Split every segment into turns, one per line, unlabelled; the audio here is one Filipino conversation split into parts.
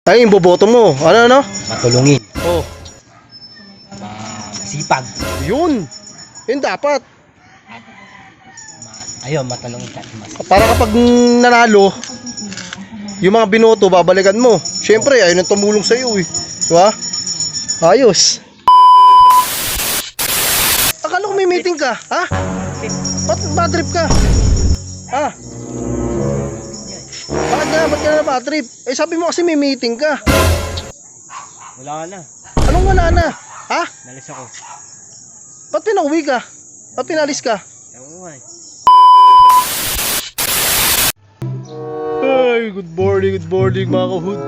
Ay, yung boboto mo. Ano?
Matulungin.
Oh,
Masipag.
yun. Yun dapat.
Ayun, matulungin ka.
Para kapag nanalo, yung mga binoto, babalikan mo. Siyempre, ayun ang tumulong sa iyo eh. Diba? Ayos. Akala ko may meeting ka, ha? Ba't bad trip ka? Ha? Ba't ka na bad trip? Eh sabi mo kasi may meeting ka.
Wala na.
Anong wala na? Ha?
Nalis ako.
Ba't pinauwi ka? Ba't pinalis ka?
Ewan ko eh.
Ay, good morning mga kahud.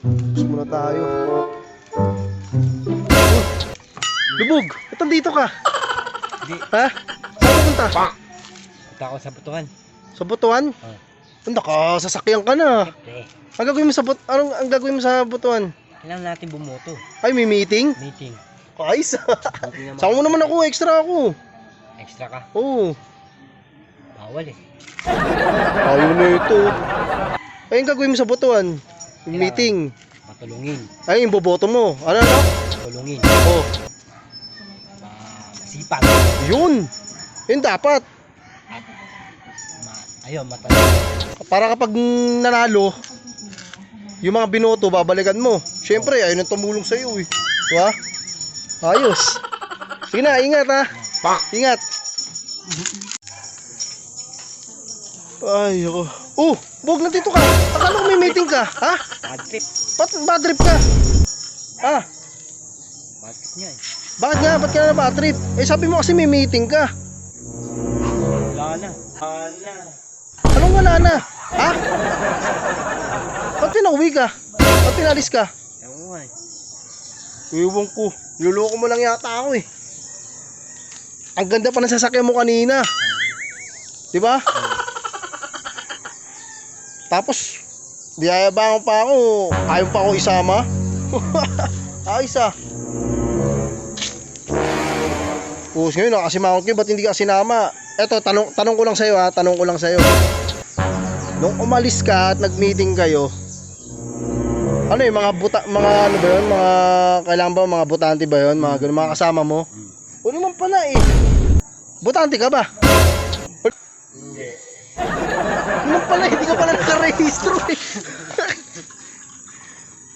Tapos muna tayo. Lubog, ba't nandito ka?
Hindi.
Ha? Saan ka punta?
Punta ako sa butuhan.
Sa Butuan?
Oh.
Sasakyan ka na.
Siyempre.
Ang gagawin mo sa anong ang gagawin mo sa Butuan?
Kailangan natin bumoto.
Ay, may meeting?
Meeting.
Ayos.
Meeting naman.
Saka mo naman ako, extra ako.
Extra ka.
Oo.
Bawal eh.
Ayaw na ito. Ay, ang gagawin mo sa Butuan? Yung meeting.
Matulungin.
Ay, yung boboto mo. Ano?
Matulungin.
Oh,
Masipag.
yun. Yun dapat.
Ayun, matulungin.
Para kapag nanalo, yung mga binoto, babalikan mo. Siyempre, ayun ang tumulong sa iyo eh. Diba? Ayos. Sige na, ingat ha. Ingat. Ay, ako. Oh, Bog, nandito ka. Akala ko may meeting ka, ha?
Bad trip.
Ba't bad trip ka? Ha?
Bad trip niya eh.
Bakit nga? Ba't ka na bad trip? Eh, sabi mo kasi may meeting ka.
Wala na. Wala na.
Anong wala na? Ha? Ba't pinauwi ka? Ba't pinalis ka?
Ewan ko eh.
Iwan ko. Niloloko mo lang yata ako eh. Ang ganda pa ng sasakyan mo kanina. 'Di ba? Tapos diyayabangan pa ako. Ayaw pa ako isama. Ayos ah. Tapos ngayon nakasimangot ko, ba't hindi ka sinama? Eto, tanong ko lang sa'yo ha. Tanong ko lang sa'yo. Nung umalis ka at nag-meeting kayo, ano yung mga ano ba yun? Mga kailangan ba mga botante ba yun? Mga ganun, mga kasama mo? O naman pala eh. Botante ka ba?
Hindi.
Naman pala, hindi ka pala nakarehistro eh.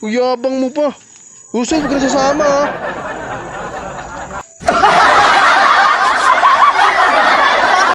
Uyabang mo pa. Uso, huwag ka na sasama ha.